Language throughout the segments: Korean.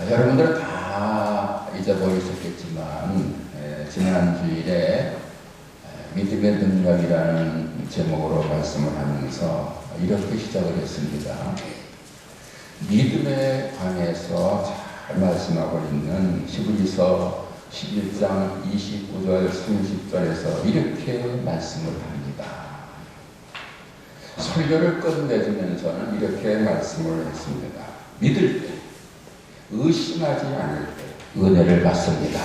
여러분들은 다 잊어버리셨겠지만 지난 주일에 믿음의 능력이라는 제목으로 말씀을 하면서 이렇게 시작을 했습니다. 믿음에 관해서 잘 말씀하고 있는 히브리서 11장 29절 30절에서 이렇게 말씀을 합니다. 설교를 끝내주면서는 이렇게 말씀을 했습니다. 믿을 때, 의심하지 않을 때 은혜를 받습니다.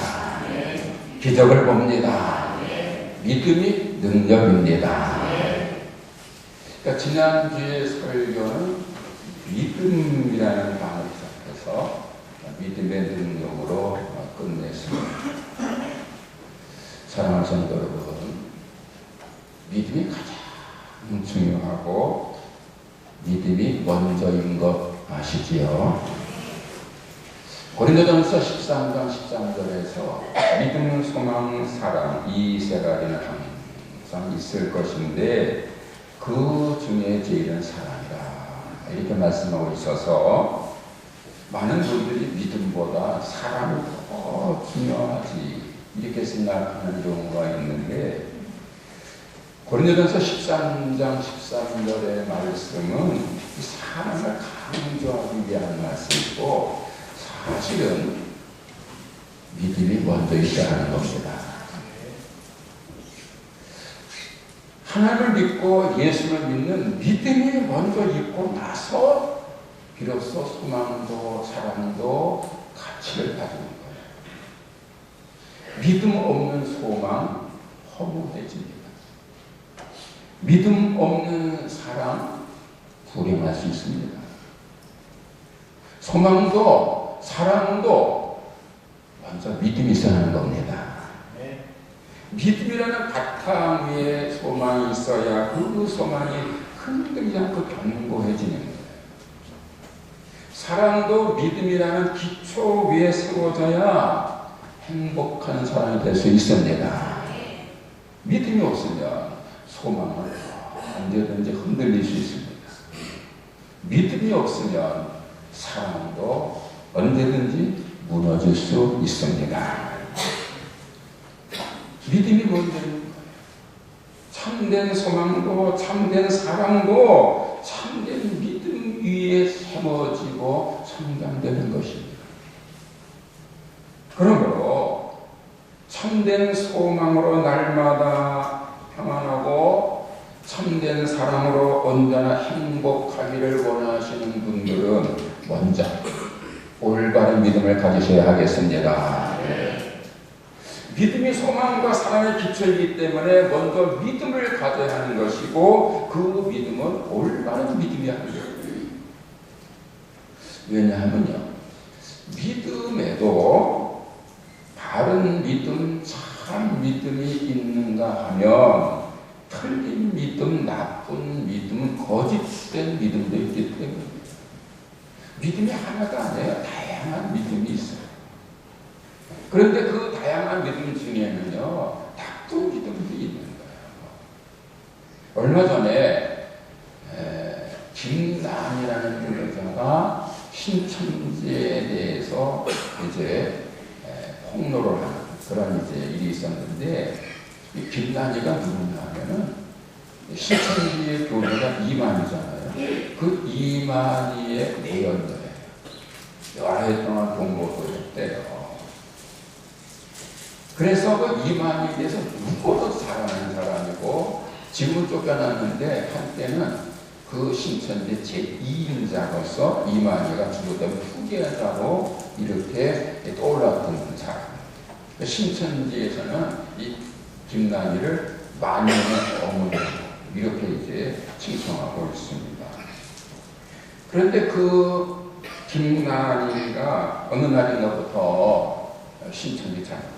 기적을 봅니다. 믿음이 능력입니다. 그러니까 지난주의 설교는 믿음이라는 단어를 시작해서 믿음의 능력으로 끝냈습니다. 사랑하는 성도 여러분, 믿음이 가장 중요하고 믿음이 먼저인 것 아시지요? 고린도전서 13장 13절에서 믿음, 소망, 사랑 이 세 가지는 항상 있을 것인데 그 중에 제일은 사랑이다 이렇게 말씀하고 있어서 많은 분들이 믿음보다 사랑이 더 중요하지 이렇게 생각하는 경우가 있는데 고린도전서 13장 13절의 말씀은 사랑을 강조하기 위한 말씀이고 사실은 믿음이 먼저 있어야 하는 겁니다. 하나님을 믿고 예수를 믿는 믿음이 먼저 있고 나서 비로소 소망도 사랑도 가치를 가지는 거예요. 믿음 없는 소망 허무해집니다. 믿음 없는 사랑 불행할 수 있습니다. 소망도 사랑도 먼저 믿음이 있어야 하는 겁니다. 믿음이라는 바탕 위에 소망이 있어야 그 소망이 흔들리지 않고 견고해지는 거예요. 사랑도 믿음이라는 기초 위에 세워져야 행복한 사랑이 될 수 있습니다. 믿음이 없으면 소망을 언제든지 흔들릴 수 있습니다. 믿음이 없으면 사랑도 언제든지 무너질 수 있습니다. 믿음이 먼저인 거예요. 참된 소망도 참된 사랑도 참된 믿음 위에 세워지고 성장되는 것입니다. 그러므로 참된 소망으로 날마다 평안하고 참된 사랑으로 언제나 행복하기를 원하시는 분들은 먼저 올바른 믿음을 가지셔야 하겠습니다. 믿음이 소망과 사랑의 기초이기 때문에 먼저 믿음을 가져야 하는 것이고 그 믿음은 올바른 믿음이야 합니다. 왜냐하면요, 믿음에도 바른 믿음, 참 믿음이 있는가 하면 틀린 믿음, 나쁜 믿음, 거짓된 믿음도 있기 때문에 믿음이 하나가 아니에요. 다양한 믿음이 있어요. 그런데 그 다양한 믿음 중에는요, 나쁜 믿음도 있는 거예요. 얼마 전에 김남이라는 여자가 신천지에 대해서 이제 폭로를 하는 그런 이제 일이 있었는데 이 김남이가 누구냐 하면은 신천지의 교주가 이만희잖아요. 그 이만희의 내연녀예요. 여러 해 동안 공부를 했대요. 그래서 그 이만희에 대해서 누구도 잘하는 사람이고 지금은 쫓겨났는데 한때는 그 신천지 제2인자로서 이만희가 죽었던 후계자로 이렇게 떠올랐던 사람. 신천지에서는 이 김남희를 만년의 어머니 이렇게 이제 칭송하고 있습니다. 그런데 그 김남희가 어느 날인가부터 신천지 잘못했다.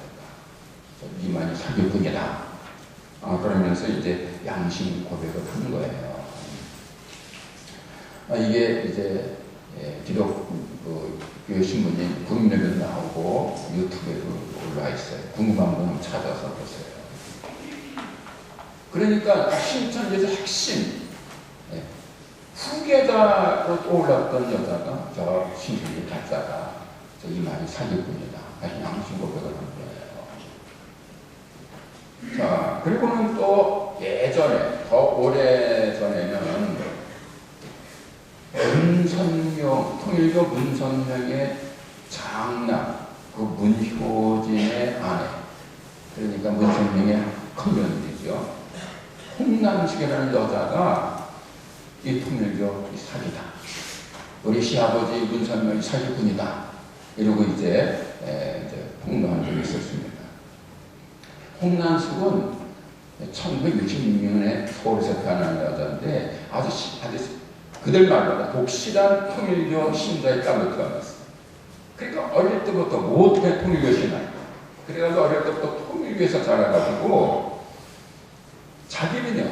이만희 사기꾼이다. 그러면서 이제 양심 고백을 한 거예요. 이게 이제 기독교 신문이 국민에도 나오고 유튜브에도 올라와 있어요. 궁금한 분은 찾아서 보세요. 그러니까 신천지에서 핵심 후계자로 떠올랐던 여자가 저 신천지 가짜다. 이 말이 사기꾼이다. 다시 양심 고백을 한 거예요. 자, 그리고는 또 예전에, 더 오래전에는 문선명, 통일교 문선명의 장남, 그 문효진의 아내, 그러니까 문선명의 큰며느리죠. 홍남식이라는 여자가 이 통일교 사기다. 우리 시아버지 문선명이 사기꾼이다. 이러고 이제 폭로한 적이 있었습니다. 홍남식은 1966년에 서울에서 태어난 여자인데 아주 그들 말보다 독실한 통일교 신자의 땀을 들어갔어요. 그러니까 어릴 때부터 못해 통일교 신앙. 그래가지고 어릴 때부터 통일교에서 자라가지고 자기는요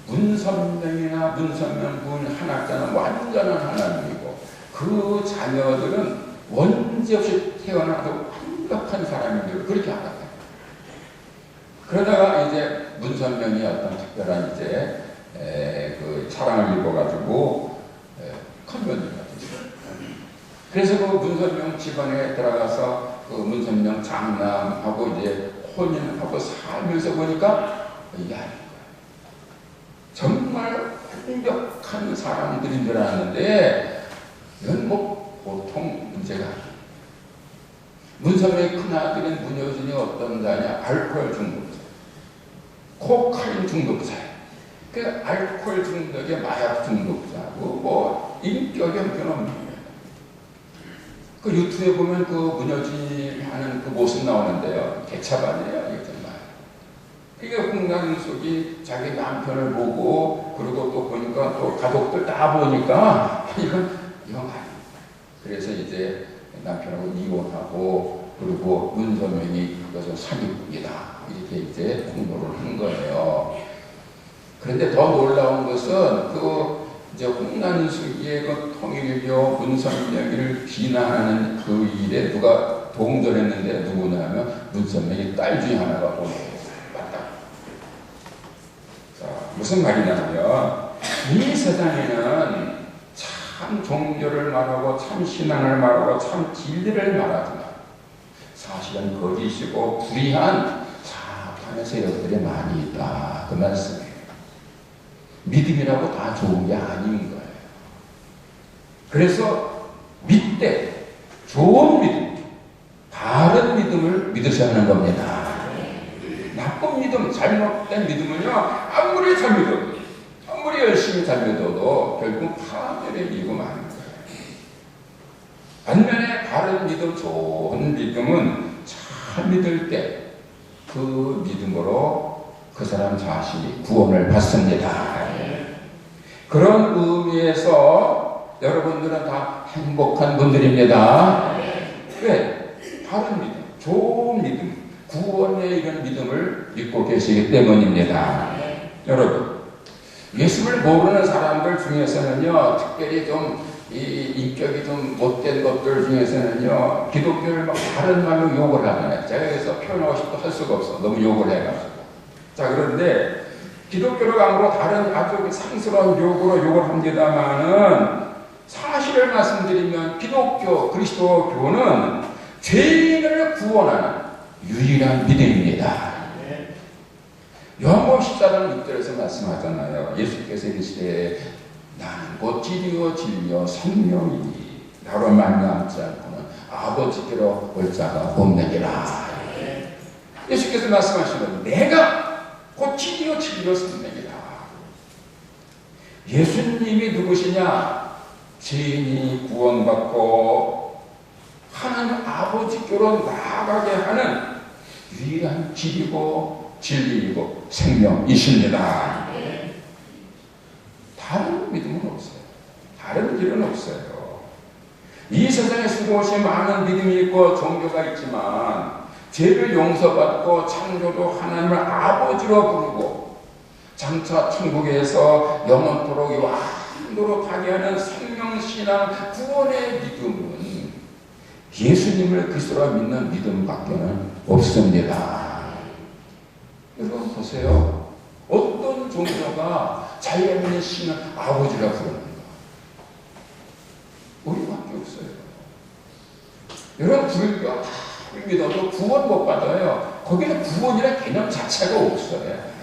문선명이나 문선명 부인 한학자는 완전한 하나님이고 그 자녀들은 원죄 없이 태어나도 완벽한 사람인데 그렇게 알았어요. 그러다가 이제 문선명이 어떤 특별한 이제 그 사랑을 입어가지고 큰며느리가 됐어요. 그래서 그 문선명 집안에 들어가서 그 문선명 장남하고 이제 혼인하고 살면서 보니까 이게 아닌 거예요. 정말 완벽한 사람들인 줄 알았는데 이건 뭐 보통 문제가 아니에요. 문선명의 큰아들인 문효진이 어떤 자냐? 알코올 중독자, 코카인 중독자예요. 그 알코올 중독에 마약 중독자고 뭐 인격이 형편없는 거예요. 그 유튜브에 보면 그 문효진이 하는 그 모습 나오는데요. 개차반이에요. 이게 정말. 이게 홍남숙이 자기 남편을 보고 그리고 또 보니까 또 가족들 다 보니까 이건 아니에요. 그래서 이제 남편하고 이혼하고 그리고 문선명이 그것을 사기꾼이다. 이렇게 이제 공모를 한 거예요. 그런데 더 놀라운 것은 그 이제 홍남숙이의 그 통일교 문선명을 비난하는 그 일에 누가 동전했는데 누구냐면 문선명의 딸 중에 하나가 맞다. 자, 무슨 말이냐면 이 세상에는 참 종교를 말하고 참 신앙을 말하고 참 진리를 말하지만 사실은 거짓이고 불의한 사탄의 세력들이 많이 있다. 그 말씀이에요. 믿음이라고 다 좋은 게 아닌 거예요. 그래서 믿되 좋은 믿음, 바른 믿음을 믿으셔야 하는 겁니다. 나쁜 믿음, 잘못된 믿음은요 아무리 잘 믿어도 아무리 열심히 잘 믿어도 결국 파멸에 이르고 마는 거예요. 반면에 바른 믿음, 좋은 믿음은 잘 믿을 때 그 믿음으로 그 사람 자신이 구원을 받습니다. 그런 의미에서 여러분들은 다 행복한 분들입니다. 왜? 바른 믿음, 좋은 믿음, 구원의 이런 믿음을 믿고 계시기 때문입니다. 여러분, 예수를 모르는 사람들 중에서는요, 특별히 좀 이 인격이 좀 못된 것들 중에서는요, 기독교를 막 다른 말로 욕을 하잖아요. 제가 여기서 표현하고 싶어도 할 수가 없어. 너무 욕을 해가지고. 자, 그런데 기독교를 강으로 다른 아주 상스러운 욕으로 욕을 합니다만은 사실을 말씀드리면 기독교, 그리스도교는 죄인을 구원하는 유일한 믿음입니다. 요한복음 14장 6절에서 말씀하잖아요. 예수께서 이르시되 나는 곧 길이요 진리요 생명이니 나로 말미암지 않고는 아버지께로 올 자가 없느니라. 예수께서 말씀하시는 내가 곧 길이요 진리요 생명이라. 예수님이 누구시냐? 죄인이 구원받고 하나님 아버지께로 나아가게 하는 유일한 길이고 진리이고 생명이십니다. 다른 믿음은 없어요. 다른 길은 없어요. 이 세상에 수없이 많은 믿음이 있고 종교가 있지만 죄를 용서받고 창조주 하나님을 아버지로 부르고 장차 천국에서 영원토록 영원토록 가게 하는 생명신앙 구원의 믿음은 예수님을 그리스도로 믿는 믿음밖에는 없습니다. 여러분 보세요. 어떤 종교가 자기가 믿는 신을 아버지라 부르는가? 우리밖에 없어요. 여러분 불교 믿어도 구원 못 받아요. 거기는 구원이라는 개념 자체가 없어요.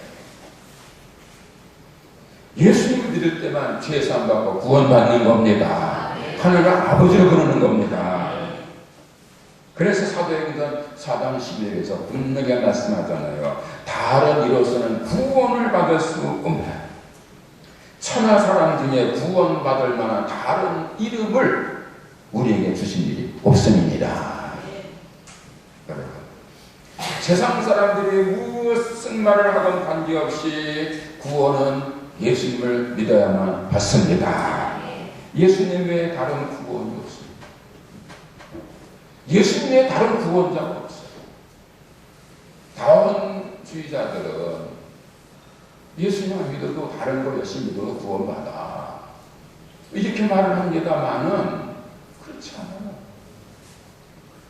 예수님을 믿을 때만 죄사함 받고 구원받는 겁니다. 하나님 아버지로 부르는 겁니다. 그래서 사도행전 4장 11절에서 분명히 말씀하잖아요. 다른 이로서는 구원을 받을 수 없다. 천하 사람 중에 구원받을 만한 다른 이름을 우리에게 주신 일이 없음입니다. 여러분, 세상 사람들이 무슨 말을 하건 관계없이 구원은 예수님을 믿어야만 받습니다. 예수님 외에 다른 구원이 없습니다. 예수님 외에 다른 구원자가 없어요. 다원주의자들은 예수님을 믿어도 다른 걸 열심히 믿어도 구원받아. 이렇게 말을 합니다만은 그렇지 않아요.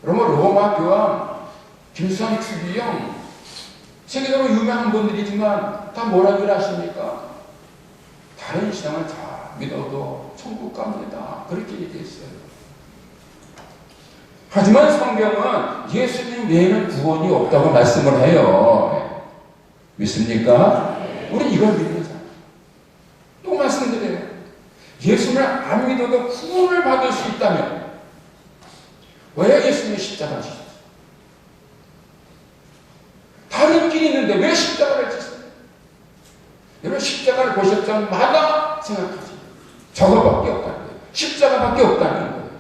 그러면 로마 교황, 김수환 추기경, 세계적으로 유명한 분들이지만 다 뭐라고 하십니까? 다른 신앙을 다 믿어도 천국 갑니다. 그렇게 얘기했어요. 하지만 성경은 예수님 외에는 구원이 없다고 말씀을 해요. 믿습니까? 우리 이걸 믿는 사람. 또 말씀드려요. 예수님을 안 믿어도 구원을 받을 수 있다면 왜 예수님이 십자가를 지셨어요? 다른 길이 있는데 왜 십자가를 지셨어요? 여러분 십자가를 보실 때마다 생각하세요. 저거밖에 없다는 거예요. 십자가밖에 없다는 거예요.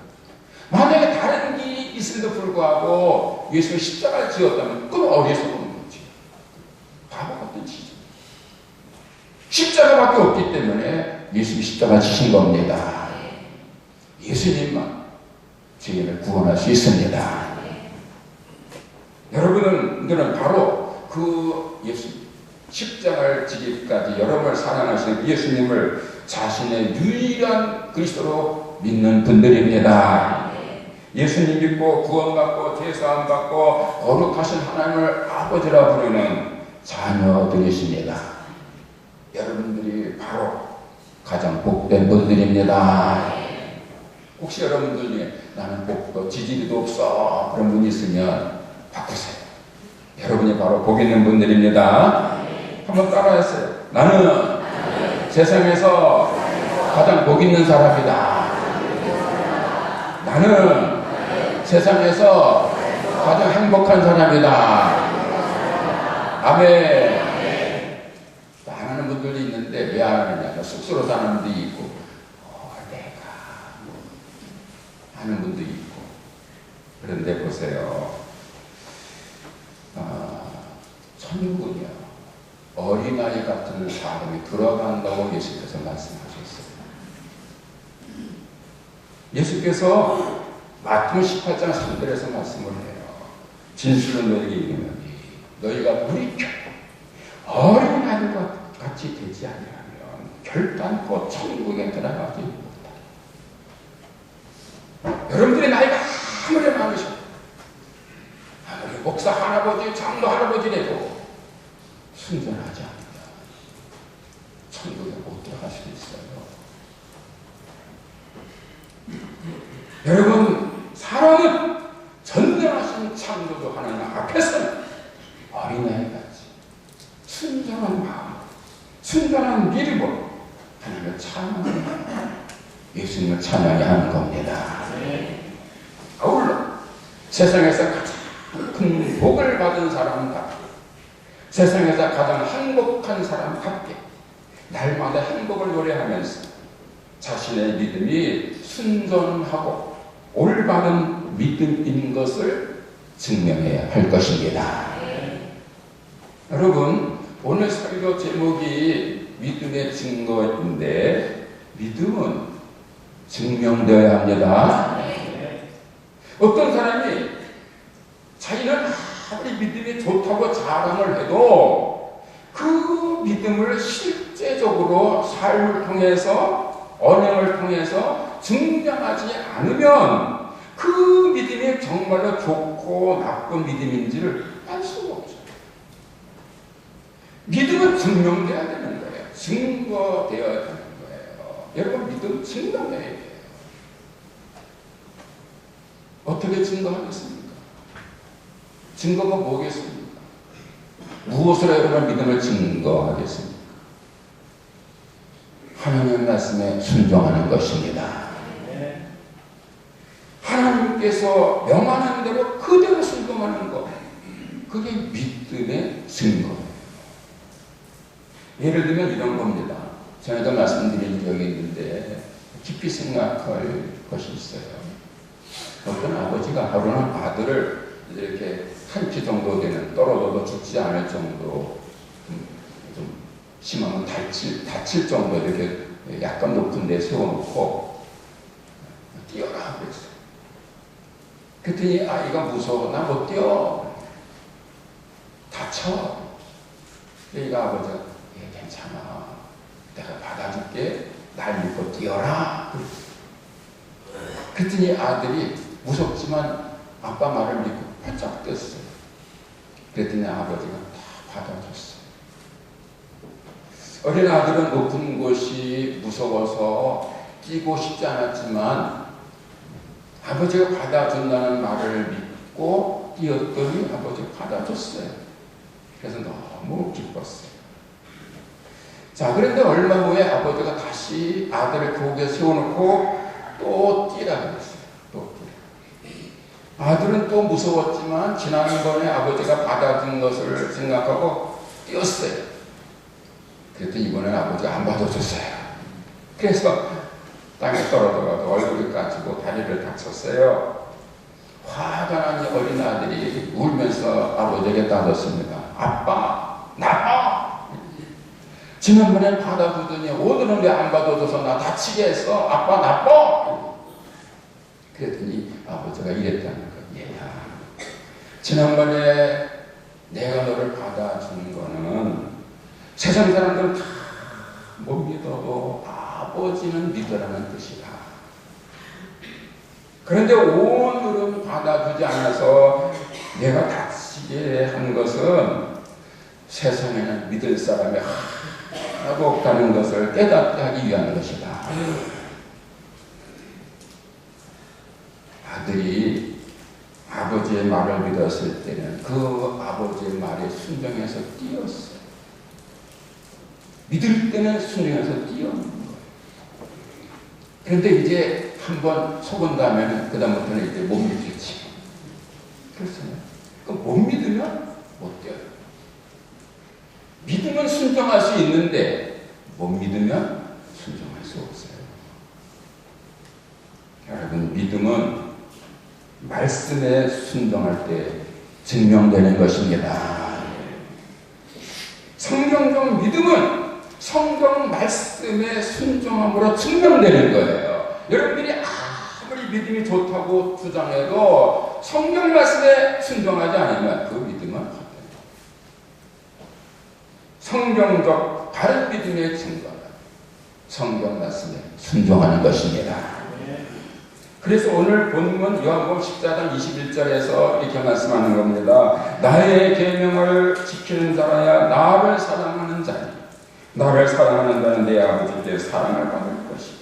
만약에 다른 길이 있음에도 불구하고 예수님이 십자가를 지었다면 그건 어리석은 거지. 바보 같은 짓이죠. 십자가밖에 없기 때문에 예수님이 십자가 지신 겁니다. 예수님만 죄인을 구원할 수 있습니다. 여러분들은 바로 그 예수님 십자가를 지기까지 여러분을 사랑하시는 예수님을 자신의 유일한 그리스도로 믿는 분들입니다. 예수님 믿고 구원받고 죄사함 받고 거룩하신 하나님을 아버지라 부르는 자녀들이십니다. 여러분들이 바로 가장 복된 분들입니다. 혹시 여러분들 중에 나는 복도 지지리도 없어 그런 분이 있으면 바꾸세요. 여러분이 바로 복 있는 분들입니다. 한번 따라했어요. 나는 세상에서 가장 복 있는 사람이다. 나는 세상에서 가장 행복한 사람이다. 아멘. 안 하는 분들도 있는데 왜 안 하느냐? 쑥스러워 사는 분도 있고, 내가 하는 분도 있고. 그런데 보세요. 천국은요, 어린아이 같은 사람이 들어간다고 예수께서 말씀하셨어요. 예수께서 마태복음 18장 3절에서 말씀을 해요. 진실로 너에게 이르노니 너희가 우리 어린아이와 같이 되지 아니하면 결단코 천국에 들어가지 못한다. 여러분들의 나이가 아무리 많으셔도 아무리 목사 할아버지, 장로 할아버지라도 순전하지 않으면 천국에 못 들어갈 수 있어요. 여러분, 사람은 전능하신 창조주 하나님 앞에서는 어린아이같이 순전한 마음, 순전한 믿음으로 하나님을 찬양하는 예수님을 찬양해야 하는 겁니다. 아울러 세상에서 가장 큰 복을 받은 사람답게, 세상에서 가장 행복한 사람답게 날마다 행복을 노래하면서 자신의 믿음이 순전하고 올바른 믿음인 것을 증명해야 할 것입니다. 여러분, 오늘 설교 제목이 믿음의 증거인데 믿음은 증명되어야 합니다. 어떤 사람이 자기는 아무리 믿음이 좋다고 자랑을 해도 그 믿음을 실제적으로 삶을 통해서 언행을 통해서 증명하지 않으면 그 믿음이 정말로 좋고 나쁜 믿음인지를 알 수가 없어요. 믿음은 증명돼야 되는 거예요. 증거되어야 되는 거예요. 여러분, 믿음 증명해야 돼요. 어떻게 증거하겠습니까? 증거가 뭐겠습니까? 무엇으로 여러분 믿음을 증거하겠습니까? 하나님의 말씀에 순종하는 것입니다. 하나님께서 명하는 대로 그대로 순종하는 것, 그게 믿음의 증거. 예를 들면 이런 겁니다. 전에도 말씀드린 적이 있는데 깊이 생각할 것이 있어요. 어떤 아버지가 하루는 아들을 이렇게 한 키 정도 되는, 떨어져도 죽지 않을 정도로 좀 심하면 다칠 정도 이렇게 약간 높은 데 세워놓고 뛰어라 그랬어요. 그랬더니 아이가 무서워. 나 못 뛰어. 다쳐. 그러니까 아버지가 괜찮아. 내가 받아줄게. 날 믿고 뛰어라. 그랬더니 아들이 무섭지만 아빠 말을 믿고 바짝 뛰었어요. 그랬더니 아버지가 다 받아줬어요. 어린 아들은 높은 곳이 무서워서 뛰고 싶지 않았지만 아버지가 받아준다는 말을 믿고 뛰었더니 아버지가 받아줬어요. 그래서 너무 기뻤어요. 자, 그런데 얼마 후에 아버지가 다시 아들을 교국에 세워놓고 또 뛰라 그랬어요. 또 뛰라. 아들은 또 무서웠지만 지난번에 아버지가 받아준 것을 생각하고 뛰었어요. 그랬더니 이번에는 아버지가 안 받아줬어요. 그래서 땅에 떨어져가지고 얼굴이 까지고 다리를 다쳤어요. 화가 난 어린 아들이 울면서 아버지에게 따졌습니다. 아빠, 나빠! 지난번엔 받아주더니 오늘은 왜 안 받아줘서 나 다치게 했어? 아빠 나빠! 그랬더니 아버지가 이랬다는 거예요. 얘야, 지난번에 내가 너를 받아준 거는 세상 사람들은 다 못 믿어도 아버지는 믿으라는 뜻이다. 그런데 오늘은 받아주지 않아서 내가 다치게 한 것은 세상에는 믿을 사람이 하나도 없다는 것을 깨닫게 하기 위한 것이다. 아들이 아버지의 말을 믿었을 때는 그 아버지의 말에 순종해서 뛰었어요. 믿을 때는 순종해서 뛰어오는 거예요. 그런데 이제 한번 속은다면 그다음부터는 이제 못 믿겠지. 그렇잖아요. 그럼 못 믿으면 못 뛰어요. 믿으면 순종할 수 있는데 못 믿으면 순종할 수 없어요. 여러분, 믿음은 말씀에 순종할 때 증명되는 것입니다. 성경적 믿음은 성경 말씀에 순종함으로 증명되는 거예요. 여러분들이 아무리 믿음이 좋다고 주장해도 성경 말씀에 순종하지 않으면 그 믿음은 헛되다. 성경적 바른 믿음의 증거는 성경 말씀에 순종하는 것입니다. 그래서 오늘 본문 요한복음 14장 21절에서 이렇게 말씀하는 겁니다. 나의 계명을 지키는 자라야 나를 사랑하는 자니 나를 사랑하는 자는 내 아버지께 사랑을 받을 것이고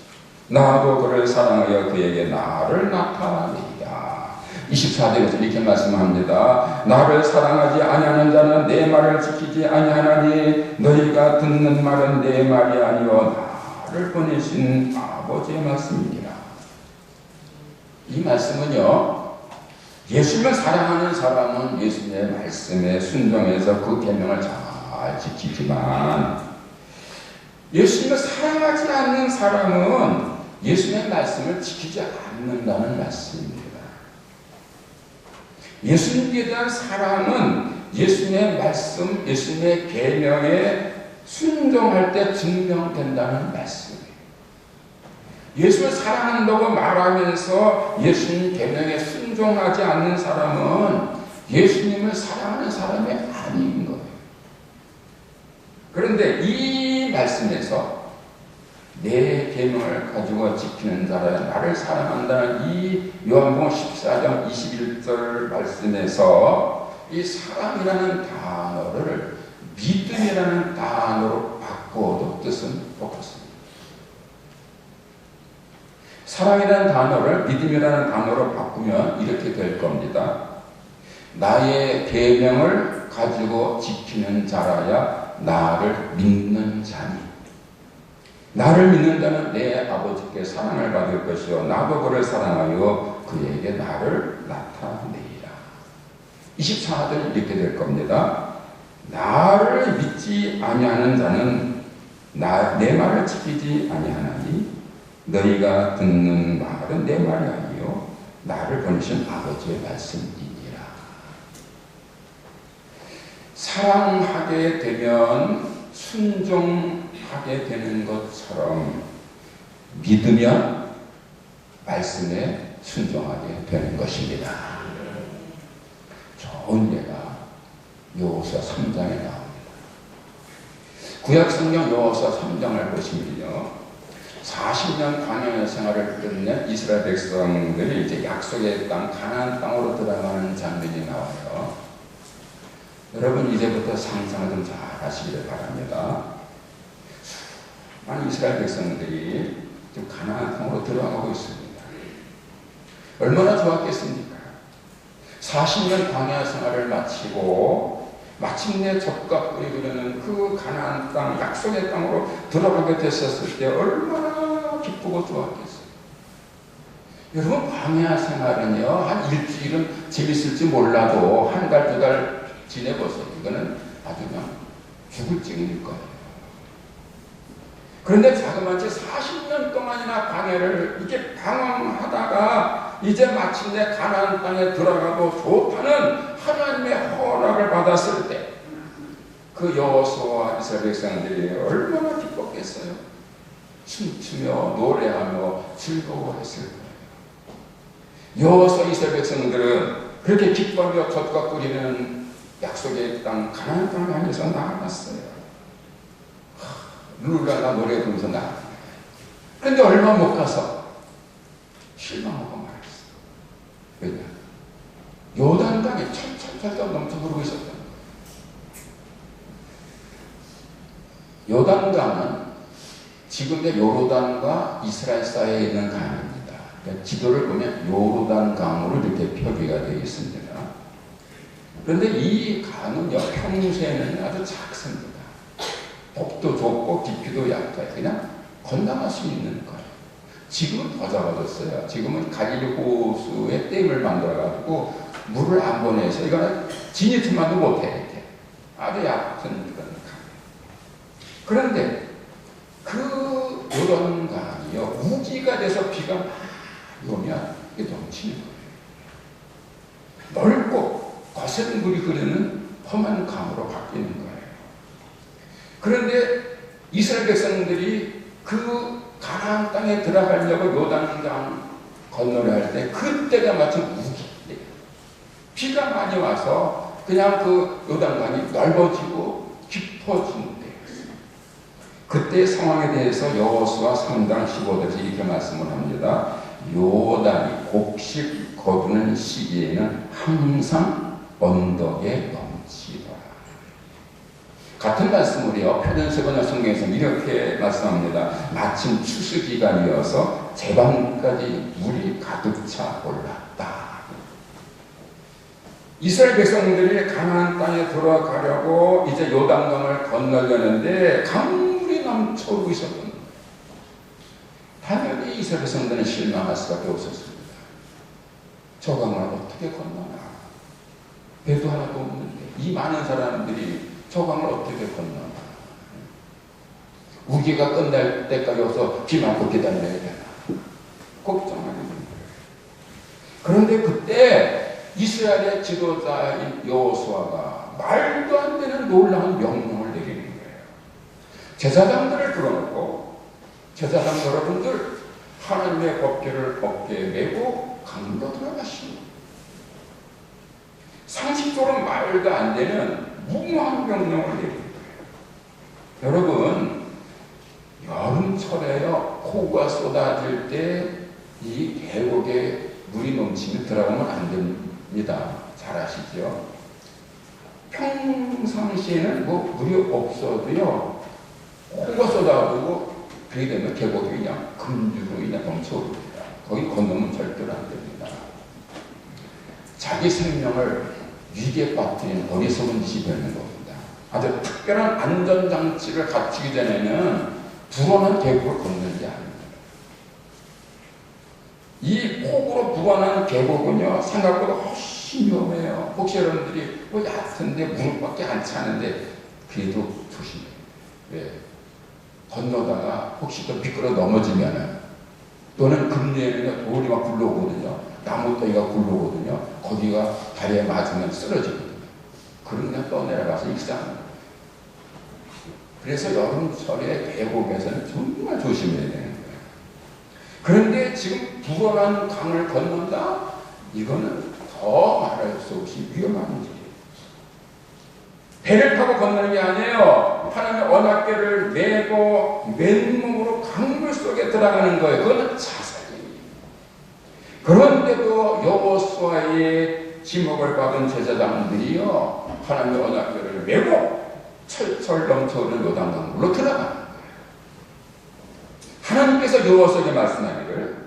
나도 그를 사랑하여 그에게 나를 나타내리라. 24절에서 이렇게 말씀합니다. 나를 사랑하지 아니하는 자는 내 말을 지키지 아니하나니 너희가 듣는 말은 내 말이 아니요 나를 보내신 아버지의 말씀이니라. 이 말씀은요, 예수님을 사랑하는 사람은 예수님의 말씀에 순종해서 그 계명을 잘 지키지만 예수님을 사랑하지 않는 사람은 예수님의 말씀을 지키지 않는다는 말씀입니다. 예수님에 대한 사랑은 예수님의 말씀, 예수님의 계명에 순종할 때 증명된다는 말씀이에요. 예수를 사랑한다고 말하면서 예수님 계명에 순종하지 않는 사람은 예수님을 사랑하는 사람이 아닌 거예요. 그런데 이 말씀에서 내 계명을 가지고 지키는 자라 나를 사랑한다는 이 요한복음 14장 21절 말씀에서 이 사랑이라는 단어를 믿음이라는 단어로 바꿔도 뜻은 똑같습니다. 사랑이라는 단어를 믿음이라는 단어로 바꾸면 이렇게 될 겁니다. 나의 계명을 가지고 지키는 자라야 나를 믿는 자니. 나를 믿는 자는 내 아버지께 사랑을 받을 것이요 나도 그를 사랑하여 그에게 나를 나타내리라. 24절은 이렇게 될 겁니다. 나를 믿지 아니하는 자는 내 말을 지키지 아니하나니 너희가 듣는 말은 내 말이 아니요 나를 보내신 아버지의 말씀이니라. 사랑하게 되면 순종하게 되는 것처럼 믿으면 말씀에 순종하게 되는 것입니다. 좋은 예가 여호수아 3장에 나옵니다. 구약성경 여호수아 3장을 보시면요, 40년 광야 생활을 끝낸 이스라엘 백성들이 이제 약속의 땅 가나안 땅으로 들어가는 장면이 나와요. 여러분 이제부터 상상을 좀 잘 하시기를 바랍니다. 많은 이스라엘 백성들이 지금 가나안 땅으로 들어가고 있습니다. 얼마나 좋았겠습니까? 40년 광야 생활을 마치고 마침내 젖과 꿀이 흐르는 그 가나안 땅, 약속의 땅으로 들어가게 됐었을 때 얼마나 기쁘고 좋았겠어요. 여러분 광야 생활은요, 한 일주일은 재밌을지 몰라도 한 달, 두 달 지내보세요. 이거는 아주 그냥 죽을 찡일 거예요. 그런데 자그마치 40년 동안이나 광야를 이렇게 방황하다가 이제 마침내 가나안 땅에 들어가도 좋다는 하나님의 허락을 받았을 때 그 여호수아와 이스라엘 백성들이 얼마나 기뻤겠어요. 춤추며 노래하며 즐거워했을 거예요. 여호수아 이스라엘 백성들은 그렇게 기뻐하며 젖과 꿀이는 약속의 땅 가나안 땅을 향해서 나아갔어요. 룰라가 노래 부르면서 나아갔어요. 그런데 얼마 못 가서 실망하고 말았어요. 왜냐? 요단강이 철철철철 넘쳐 흐르고 있었던 거예요. 요단강은 지금의 요르단과 이스라엘 사이에 있는 강입니다. 그러니까 지도를 보면 요르단강으로 이렇게 표기가 되어 있습니다. 그런데 이 강은요, 평소에는 아주 작습니다. 폭도 좁고 깊이도 얕아요. 그냥 건너갈 수 있는 거예요. 지금은 더 작아졌어요. 지금은 갈릴리 호수에 댐을 만들어가지고 물을 안 보내서 이거는 진입만도 못해. 이렇게 아주 얕은 그런 강. 그런데 그 요단강이요, 우기가 돼서 비가 많이 오면 이게 넘치는 거예요. 넓고 거센 물이 흐르는 험한 강으로 바뀌는 거예요. 그런데 이스라엘 백성들이 그 가나안 땅에 들어가려고 요단강 건너려 할 때 그때가 마침 우기 때 비가 많이 와서 그냥 그 요단강이 넓어지고 깊어진 때였어요. 그때 상황에 대해서 여호수아 3장 15절에서 이렇게 말씀을 합니다. 요단이 곡식 거두는 시기에는 항상 언덕에 넘치더라. 같은 말씀을요, 표준세번역 성경에서는 이렇게 말씀합니다. 마침 추수기간이어서 제방까지 물이 가득 차 올랐다. 이스라엘 백성들이 가나안 땅에 들어가려고 이제 요단강을 건너려는데 강물이 넘쳐오고 있었던 거예요. 당연히 이스라엘 백성들은 실망할 수밖에 없었습니다. 저 강을 어떻게 건너나? 배도 하나도 없는데 이 많은 사람들이 저 강을 어떻게 건너나? 우기가 끝날 때까지 와서 비 맞고 기다려야 되나? 걱정하게 되는 거예요. 그런데 그때 이스라엘의 지도자인 여호수아가 말도 안 되는 놀라운 명령을 내리는 거예요. 제사장들을 불러놓고 제사장 여러분들 하나님의 법궤를 어깨에 메고 강으로 들어가시오. 상식적으로 말도 안 되는 무모한 명령을 내린 거예요. 여러분, 여름철에요, 폭우가 쏟아질 때 이 계곡에 물이 넘치면 들어가면 안 됩니다. 잘 아시죠? 평상시에는 뭐 물이 없어도요, 폭우가 쏟아지고 그게 되면 계곡이 그냥 금주로 그냥 넘쳐오릅니다. 거기 건너면 절대로 안 됩니다. 자기 생명을 위기에 빠뜨린 어리석은 짓이 되는 겁니다. 아주 특별한 안전장치를 갖추기 전에는 불어난 계곡을 걷는 게 아닙니다. 이 폭우로 불어난 계곡은요, 생각보다 훨씬 위험해요. 혹시 여러분들이 뭐 얕은데 무릎밖에 안 차는데 그래도 조심해요. 왜? 건너다가 혹시 또 미끄러 넘어지면은, 또는 금리에는 돌이 막 굴러오거든요. 나무덩이가 굴러오거든요. 거기가 다리에 맞으면 쓰러지거든요. 그럼 그냥 떠내려가서 익사합니다. 그래서 여름철에 계곡에서는 정말 조심해야 되는 거예요. 그런데 지금 불어난 강을 건넌다? 이거는 더 말할 수 없이 위험한 일이에요. 배를 타고 건너는 게 아니에요. 하나님의 언약궤를 메고 맨몸으로 강물 속에 들어가는 거예요. 그거는 자살이에요. 그런데도 여호수아의 지목을 받은 제사장들이요, 하나님의 언약궤를 메고 철철 넘쳐오는 요단강물로 들어가는 거예요. 하나님께서 여호수아에게 말씀하기를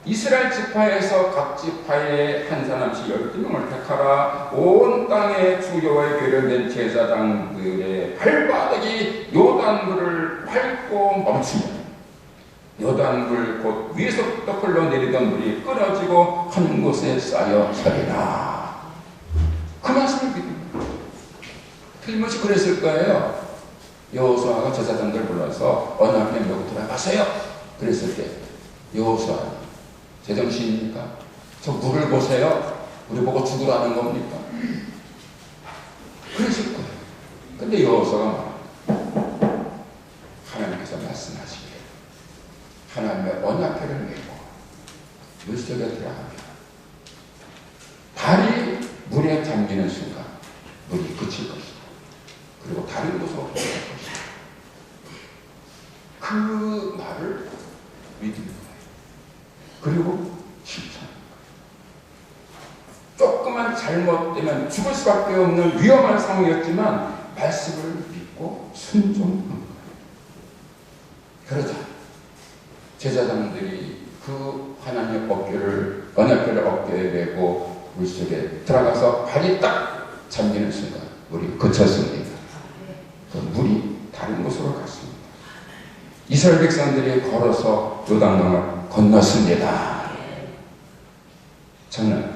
이스라엘 지파에서 각 지파에 한 사람씩 12명을 택하라. 온 땅에 주 여호와의 궤를 맨 제사장들의 발바닥이 요단물을 밟고 멈추면 요단물 곧 위에서부터 흘러내리던 물이 끊어지고 한 곳에 쌓여 서리라. 그 말씀을 믿습니다. 틀림없이 그랬을 거예요. 여호수아가 제사장들 불러서 언약궤 메고 들어가세요. 그랬을 때 여호수아, 제정신입니까? 저 물을 보세요. 우리 보고 죽으라는 겁니까? 그랬을 거예요. 근데 여호수아가 하나님께서 말씀하시기를 하나님의 언약궤를 메고 물속에 들어가면 발이 물에 잠기는 순간 물이 그칠 것이다. 그리고 다른 곳으로 돌아갈 것이다. 그 말을 믿는 거예요. 그리고 실천하는 거예요. 조금만 잘못되면 죽을 수밖에 없는 위험한 상황이었지만 말씀을 믿고 순종한 거예요. 그러자 제사장들이 그 하나님의 언약궤를 어깨에 메고 물속에 들어가서 발이 딱 잠기는 순간 물이 그쳤습니다. 그 물이 다른 곳으로 갔습니다. 이스라엘 백성들이 걸어서 요단강을 건넜습니다. 저는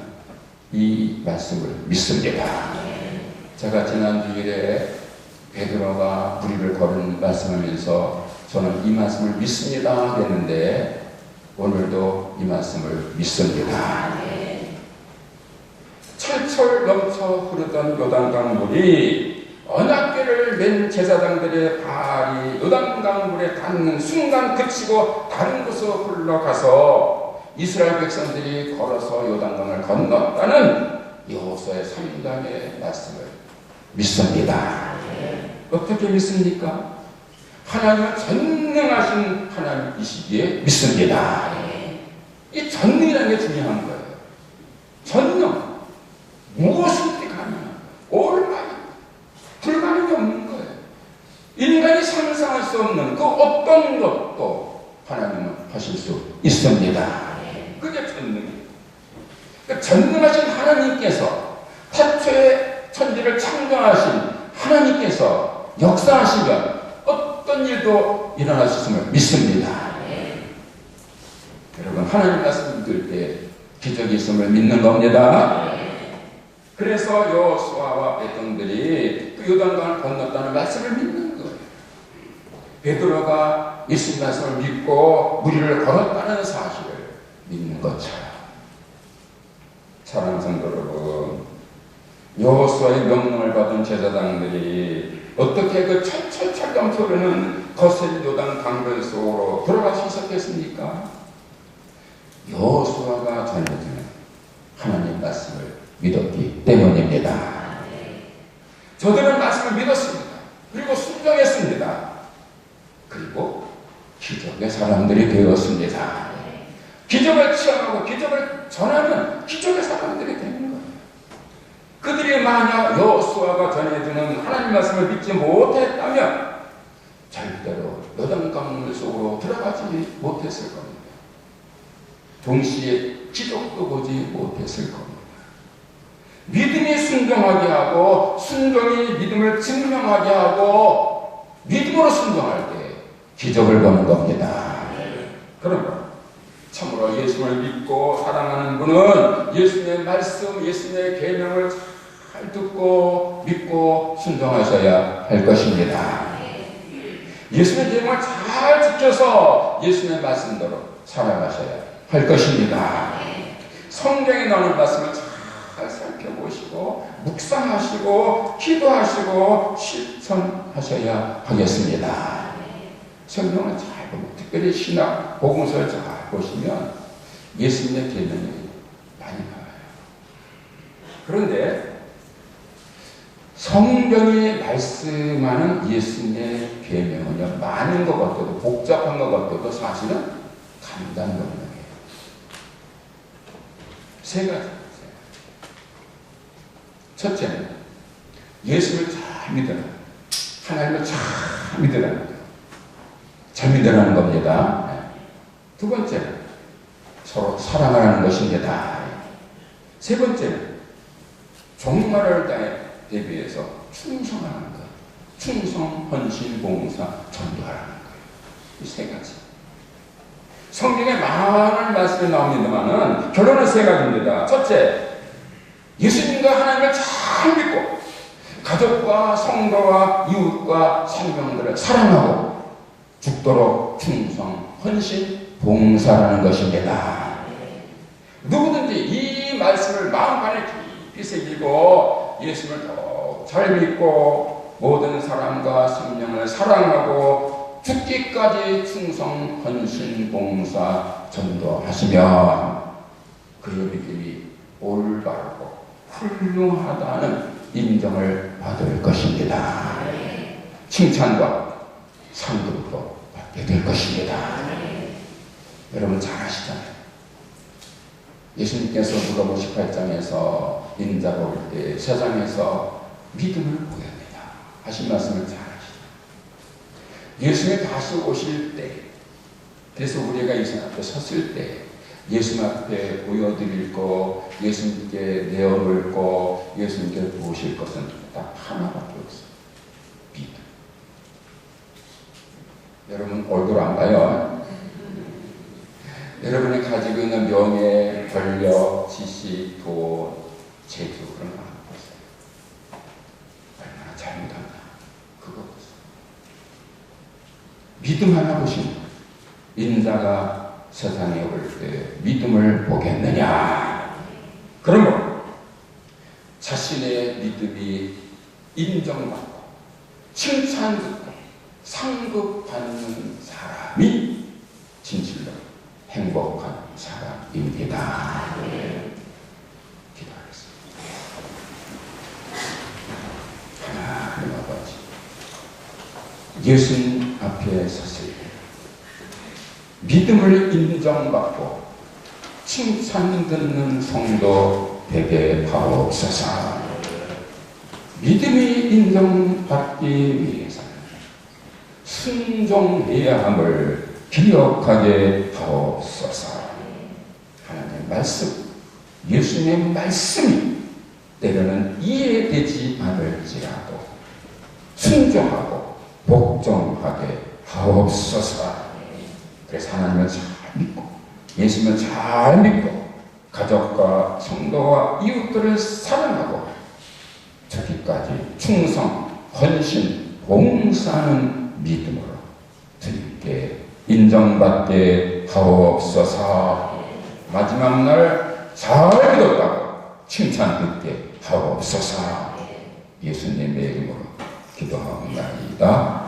이 말씀을 믿습니다. 제가 지난 주일에 베드로가 무리를 걸은 말씀하면서 저는 이 말씀을 믿습니다 했는데 오늘도 이 말씀을 믿습니다. 철철 넘쳐 흐르던 요단강 물이 언약궤를 맨 제사장들의 발이 요단강물에 닿는 순간 그치고 다른 곳으로 흘러가서 이스라엘 백성들이 걸어서 요단강을 건넜다는 여호수아의 3장의 말씀을 믿습니다. 어떻게 믿습니까? 하나님은 전능하신 하나님이시기에 믿습니다. 이 전능이라는 게 중요한 거예요. 전능. 무엇이든지 가능한 거예요. 얼마나 불가능이 없는 거예요. 인간이 상상할 수 없는 그 어떤 것도 하나님은 하실 수 있습니다. 그게 전능이에요. 그 전능하신 하나님께서 태초에 천지를 창조하신 하나님께서 역사하시면 어떤 일도 일어날 수 있음을 믿습니다. 여러분, 하나님 말씀 믿을 때 기적이 있음을 믿는 겁니다. 그래서 여호수아와 백성들이 그 요단강을 건넜다는 말씀을 믿는 거예요. 베드로가 예수님 말씀을 믿고 무리를 걸었다는 사실을 믿는 것처럼. 사랑하는 성도 여러분, 여호수아의 명령을 받은 제사장들이 어떻게 그 철철철 넘쳐흐르는 거센 요단 강변 속으로 들어갈 수 있었겠습니까? 여호수아가 전해주는 하나님 말씀을 믿었기 때문입니다. 저들은 말씀을 믿었습니다. 그리고 순종했습니다. 그리고 기적의 사람들이 되었습니다. 기적을 체험하고 기적을 전하는 기적의 사람들이 되는 거예요. 그들이 만약 여호수아가 전해주는 하나님 말씀을 믿지 못했다면 절대로 요단강물 속으로 들어가지 못했을 겁니다. 동시에 기적도 보지 못했을 겁니다. 믿음이 순종하게 하고 순종이 믿음을 증명하게 하고 믿음으로 순종할 때 기적을 보는 겁니다. 그러므로 참으로 예수를 믿고 사랑하는 분은 예수님의 말씀, 예수님의 계명을 잘 듣고 믿고 순종하셔야 할 것입니다. 예수님의 계명을 잘 지켜서 예수님의 말씀대로 살아가셔야 할 것입니다. 성경에 나오는 말씀을 잘 살펴보시고 묵상하시고 기도하시고 실천하셔야 하겠습니다. 성경을 잘 보고 특별히 신학 복음서를 잘 보시면 예수님의 계명이 많이 나와요. 그런데 성경이 말씀하는 예수님의 계명은요, 많은 것 같아도 복잡한 것 같아도 사실은 간단명령이에요. 세 가지. 첫째는 예수를 잘 믿어라. 하나님을 잘 믿으라는 거예요. 잘 믿으라는 겁니다. 두 번째는 서로 사랑하라는 것입니다. 세 번째는 종말을 대비해서 충성하는 것. 충성, 헌신, 봉사, 전도하라는 거예요. 이 세 가지. 성경에 많은 말씀이 나옵니다만은 결론은 세 가지입니다. 첫째, 예수님과 하나님을 잘 믿고 가족과 성도와 이웃과 생명들을 사랑하고 죽도록 충성, 헌신, 봉사라는 것입니다. 누구든지 이 말씀을 마음간에 깊이 새기고 예수님을 더 잘 믿고 모든 사람과 생명을 사랑하고 죽기까지 충성, 헌신, 봉사, 전도하시면 그의 믿음이 올바르고 훌륭하다는 인정을 받을 것입니다. 칭찬과 상급도 받게 될 것입니다. 여러분 잘 아시잖아요. 예수님께서 누가복음 18장에서 인자가 올 때 세상에서 믿음을 보였느냐 하신 말씀을 잘 아시죠. 예수님이 다시 오실 때, 그래서 우리가 예수님 앞에 섰을 때 예수님 앞에 보여드릴 거, 예수님께 내어놓을 거, 예수님께 보실 것은 딱 하나밖에 없어요. 믿음. 여러분 얼굴 안 봐요. 여러분이 가지고 있는 명예, 권력, 지식, 돈, 재주 그런 거 하나 보세요. 얼마나 잘못한다. 그거 보세요. 믿음 하나 보시면 인자가 세상에 올 때 믿음을 보겠느냐. 그러므로 자신의 믿음이 인정받고 칭찬받고 상급받는 사람이 진실로 행복한 사람입니다. 기도하겠습니다. 하나님 아버지, 예수님 앞에 섰을 때 믿음을 인정받고 칭찬 듣는 성도 되게 하옵소서. 믿음이 인정받기 위해서는 순종해야 함을 기억하게 하옵소서. 하나님의 말씀, 예수님의 말씀이 때로는 이해되지 않을지라도 순종하고 복종하게 하옵소서. 그래서 하나님을 잘 믿고 예수님을 잘 믿고 가족과 성도와 이웃들을 사랑하고 저기까지 충성, 헌신, 봉사하는 믿음으로 주님께 인정받게 하옵소서. 마지막 날 잘 믿었다고 칭찬 듣게 하옵소서. 예수님의 이름으로 기도하옵나이다.